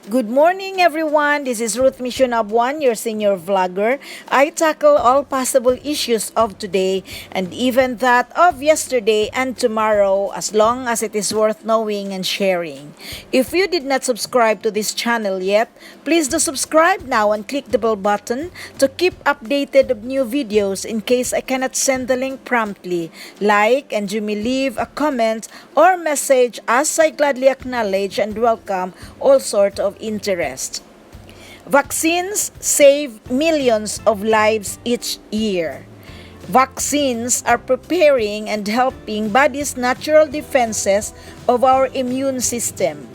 Good morning, everyone. This is Ruth Mission Abuan, your senior vlogger. I tackle all possible issues of today and even that of yesterday and tomorrow as long as it is worth knowing and sharing. If you did not subscribe to this channel yet, please do subscribe now and click the bell button to keep updated of new videos in case I cannot send the link promptly. Like and you may leave a comment or message as I gladly acknowledge and welcome all sorts of interest. Vaccines save millions of lives each year. Vaccines are preparing and helping body's natural defenses of our immune system.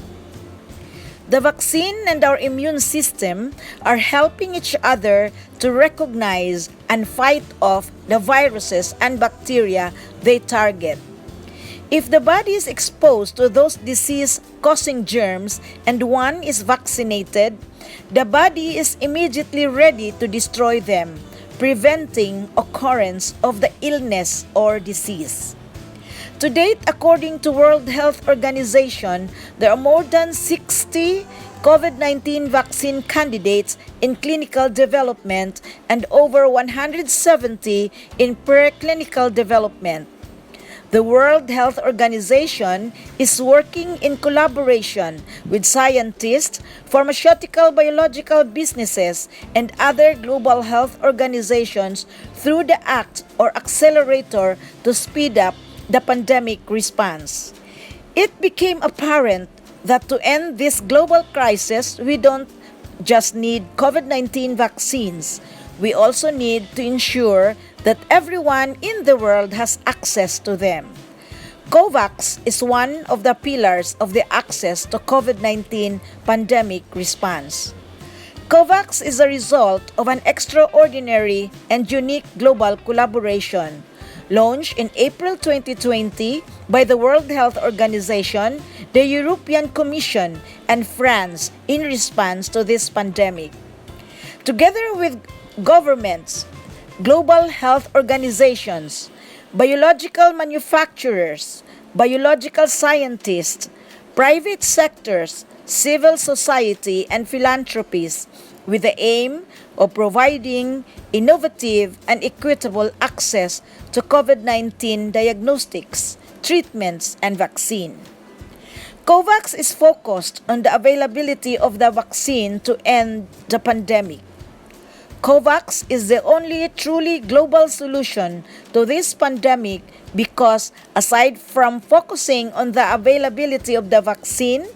The vaccine and our immune system are helping each other to recognize and fight off the viruses and bacteria they target. If the body is exposed to those disease-causing germs and one is vaccinated, the body is immediately ready to destroy them, preventing occurrence of the illness or disease. To date, according to World Health Organization, there are more than 60 COVID-19 vaccine candidates in clinical development and over 170 in preclinical development. The World Health Organization is working in collaboration with scientists, pharmaceutical biological businesses, and other global health organizations through the ACT or Accelerator to speed up the pandemic response. It became apparent that to end this global crisis, we don't just need COVID-19 vaccines. We also need to ensure that everyone in the world has access to them. COVAX is one of the pillars of the access to COVID-19 pandemic response. COVAX is a result of an extraordinary and unique global collaboration launched in April 2020 by the World Health Organization, the European Commission, and France in response to this pandemic. Together with governments, global health organizations, biological manufacturers, biological scientists, private sectors, civil society, and philanthropies, with the aim of providing innovative and equitable access to COVID-19 diagnostics, treatments, and vaccine. COVAX is focused on the availability of the vaccine to end the pandemic. COVAX is the only truly global solution to this pandemic because, aside from focusing on the availability of the vaccine,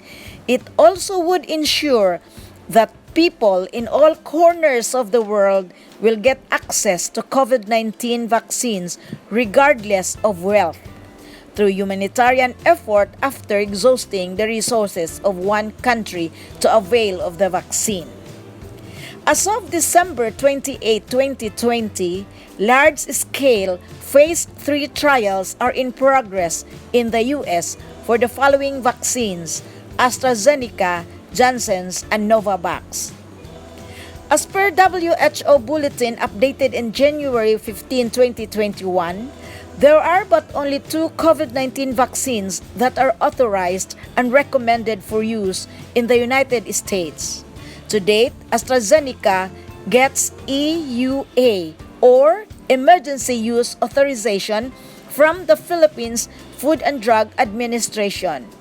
it also would ensure that people in all corners of the world will get access to COVID-19 vaccines regardless of wealth, through humanitarian effort after exhausting the resources of one country to avail of the vaccine. As of December 28, 2020, large-scale Phase 3 trials are in progress in the U.S. for the following vaccines: AstraZeneca, Janssen's, and Novavax. As per WHO Bulletin updated in January 15, 2021, there are but only 2 COVID-19 vaccines that are authorized and recommended for use in the United States. To date, AstraZeneca gets EUA or Emergency Use Authorization from the Philippines Food and Drug Administration.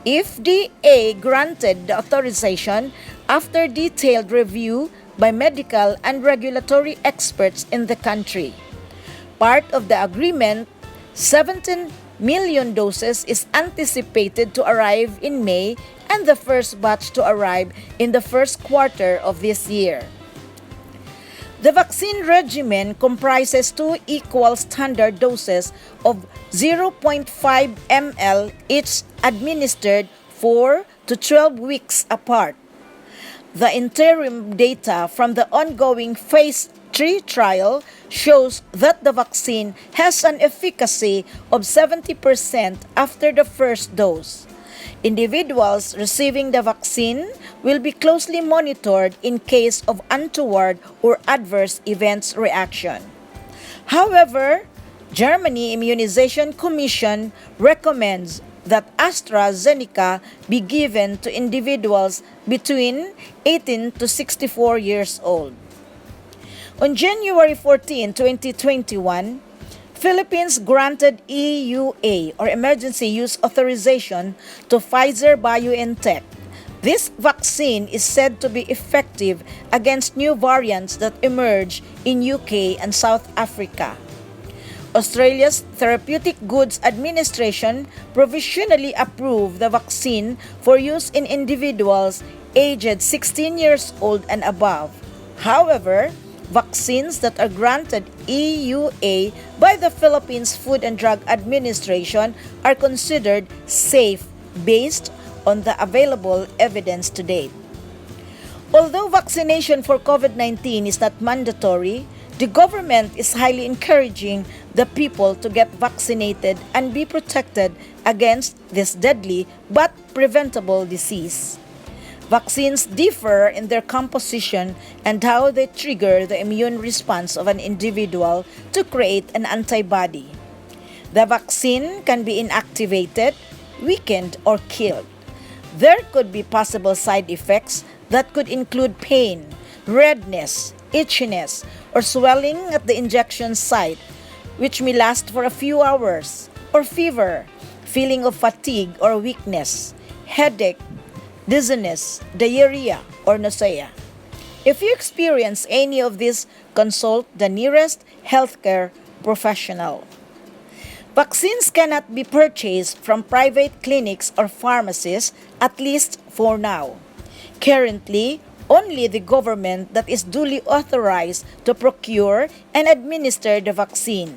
FDA granted the authorization after detailed review by medical and regulatory experts in the country. Part of the agreement, 17 million doses is anticipated to arrive in May and the first batch to arrive in the first quarter of this year. The vaccine regimen comprises 2 equal standard doses of 0.5 ml each, administered 4 to 12 weeks apart. The interim data from the ongoing Phase 3 trial shows that the vaccine has an efficacy of 70% after the first dose. Individuals receiving the vaccine will be closely monitored in case of untoward or adverse events reaction. However, Germany Immunization Commission recommends that AstraZeneca be given to individuals between 18 to 64 years old. On January 14, 2021, Philippines granted EUA or Emergency Use Authorization to Pfizer-BioNTech. This vaccine is said to be effective against new variants that emerge in UK and South Africa. Australia's Therapeutic Goods Administration provisionally approved the vaccine for use in individuals aged 16 years old and above. However, vaccines that are granted EUA by the Philippines Food and Drug Administration are considered safe based on the available evidence to date. Although vaccination for COVID-19 is not mandatory, the government is highly encouraging the people to get vaccinated and be protected against this deadly but preventable disease. Vaccines differ in their composition and how they trigger the immune response of an individual to create an antibody. The vaccine can be inactivated, weakened, or killed. There could be possible side effects that could include pain, redness, itchiness, or swelling at the injection site, which may last for a few hours, or fever, feeling of fatigue or weakness, headache, dizziness, diarrhea, or nausea. If you experience any of these, consult the nearest healthcare professional. Vaccines cannot be purchased from private clinics or pharmacies, at least for now. Currently, only the government that is duly authorized to procure and administer the vaccine,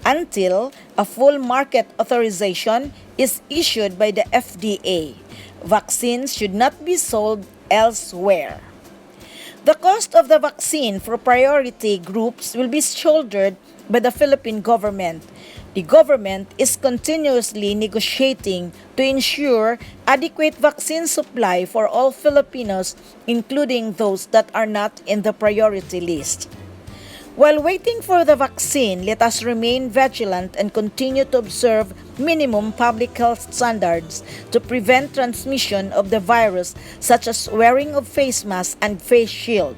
until a full market authorization is issued by the FDA. Vaccines should not be sold elsewhere. The cost of the vaccine for priority groups will be shouldered by the Philippine government. The government is continuously negotiating to ensure adequate vaccine supply for all Filipinos, including those that are not in the priority list. While waiting for the vaccine, let us remain vigilant and continue to observe minimum public health standards to prevent transmission of the virus, such as wearing of face masks and face shield,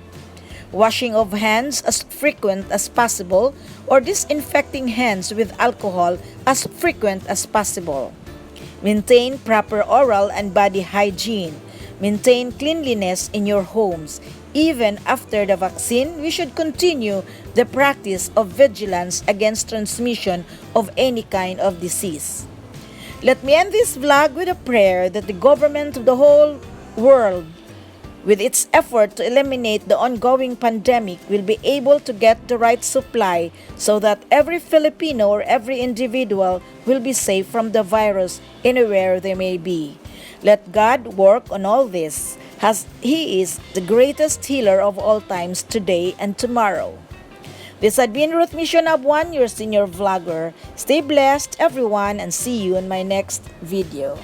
washing of hands as frequent as possible, or disinfecting hands with alcohol as frequent as possible. Maintain proper oral and body hygiene. Maintain cleanliness in your homes. Even after the vaccine, we should continue the practice of vigilance against transmission of any kind of disease. Let me end this vlog with a prayer that the government of the whole world, with its effort to eliminate the ongoing pandemic, will be able to get the right supply so that every Filipino or every individual will be safe from the virus anywhere they may be. Let God work on all this, as He is the greatest healer of all times, today and tomorrow. This had been Ruth Mission Abuan, your senior vlogger. Stay blessed, everyone, and see you in my next video.